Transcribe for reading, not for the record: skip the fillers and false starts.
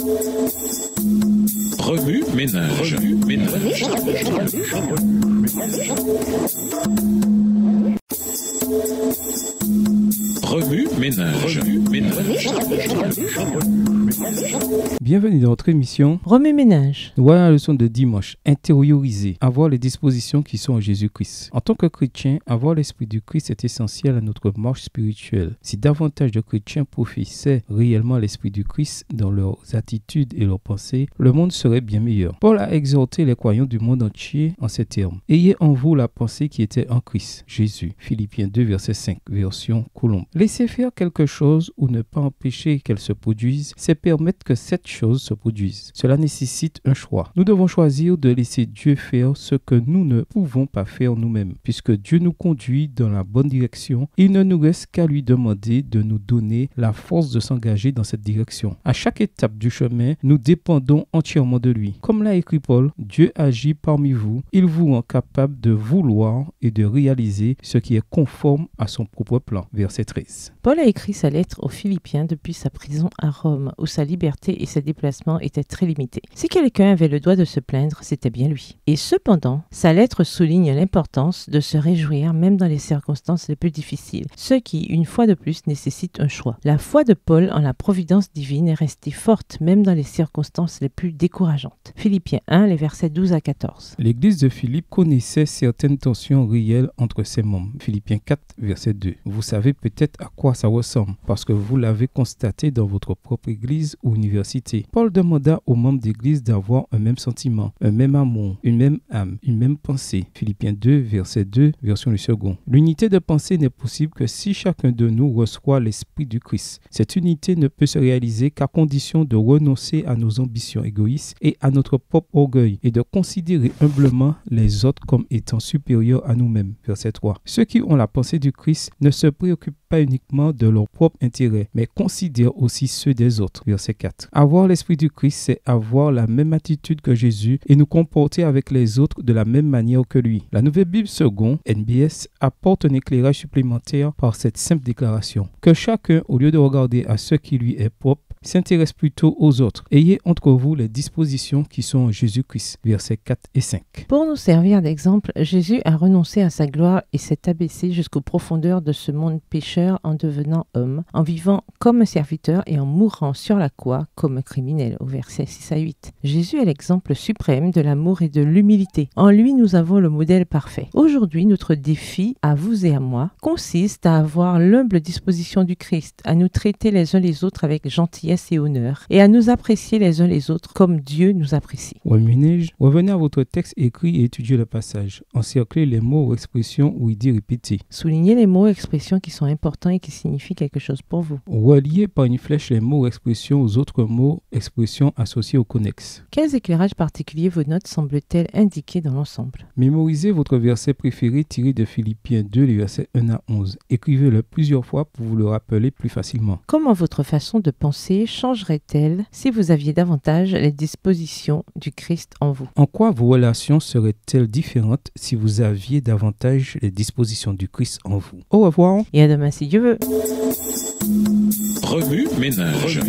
Remue ménage. Remue ménage. Bienvenue dans notre émission Remue ménage. Voilà la leçon de dimanche. Intérioriser, avoir les dispositions qui sont en Jésus-Christ. En tant que chrétien, avoir l'esprit du Christ est essentiel à notre marche spirituelle. Si davantage de chrétiens professaient réellement l'esprit du Christ dans leurs attitudes et leurs pensées, le monde serait bien meilleur. Paul a exhorté les croyants du monde entier en ces termes. Ayez en vous la pensée qui était en Christ, Jésus. Philippiens 2, verset 5, version Colombe. Laisser faire quelque chose ou ne pas empêcher qu'elle se produise, c'est permettre que cette chose se produise. Cela nécessite un choix. Nous devons choisir de laisser Dieu faire ce que nous ne pouvons pas faire nous-mêmes. Puisque Dieu nous conduit dans la bonne direction, il ne nous reste qu'à lui demander de nous donner la force de s'engager dans cette direction. À chaque étape du chemin, nous dépendons entièrement de lui. Comme l'a écrit Paul, Dieu agit parmi vous. Il vous rend capable de vouloir et de réaliser ce qui est conforme à son propre plan. Verset 13. Paul a écrit sa lettre aux Philippiens depuis sa prison à Rome, où sa liberté et ses déplacements étaient très limités. Si quelqu'un avait le droit de se plaindre, c'était bien lui. Et cependant, sa lettre souligne l'importance de se réjouir même dans les circonstances les plus difficiles, ce qui, une fois de plus, nécessite un choix. La foi de Paul en la providence divine est restée forte même dans les circonstances les plus décourageantes. Philippiens 1, les versets 12 à 14. L'église de Philippe connaissait certaines tensions réelles entre ses membres. Philippiens 4, verset 2. Vous savez peut-être à quoi ça ressemble, parce que vous l'avez constaté dans votre propre église ou université. Paul demanda aux membres d'église d'avoir un même sentiment, un même amour, une même âme, une même pensée. Philippiens 2, verset 2, version du second. L'unité de pensée n'est possible que si chacun de nous reçoit l'esprit du Christ. Cette unité ne peut se réaliser qu'à condition de renoncer à nos ambitions égoïstes et à notre propre orgueil et de considérer humblement les autres comme étant supérieurs à nous-mêmes. Verset 3. Ceux qui ont la pensée du Christ ne se préoccupent pas uniquement de leur propre intérêt, mais considèrent aussi ceux des autres. Verset 4. Avoir l'esprit du Christ, c'est avoir la même attitude que Jésus et nous comporter avec les autres de la même manière que lui. La Nouvelle Bible seconde, NBS, apporte un éclairage supplémentaire par cette simple déclaration. Que chacun, au lieu de regarder à ce qui lui est propre, s'intéresse plutôt aux autres. Ayez entre vous les dispositions qui sont en Jésus-Christ. Versets 4 et 5. Pour nous servir d'exemple, Jésus a renoncé à sa gloire et s'est abaissé jusqu'aux profondeurs de ce monde pécheur en devenant homme, en vivant comme un serviteur et en mourant sur la croix comme un criminel, au verset 6 à 8. Jésus est l'exemple suprême de l'amour et de l'humilité. En lui, nous avons le modèle parfait. Aujourd'hui, notre défi, à vous et à moi, consiste à avoir l'humble disposition du Christ, à nous traiter les uns les autres avec gentillesse et honneur, et à nous apprécier les uns les autres comme Dieu nous apprécie. Revenez à votre texte écrit et étudiez le passage. Encerclez les mots ou expressions ou idées répétées. Soulignez les mots et expressions qui sont importants et qui signifient quelque chose pour vous. Reliez par une flèche les mots ou expressions aux autres mots, expressions associées au connexe. Quels éclairages particuliers vos notes semblent-elles indiquer dans l'ensemble? Mémorisez votre verset préféré tiré de Philippiens 2, les versets 1 à 11. Écrivez-le plusieurs fois pour vous le rappeler plus facilement. Comment votre façon de penser changerait-elle si vous aviez davantage les dispositions du Christ en vous? En quoi vos relations seraient-elles différentes si vous aviez davantage les dispositions du Christ en vous? Au revoir. Et à demain si Dieu veut. Remue ménage.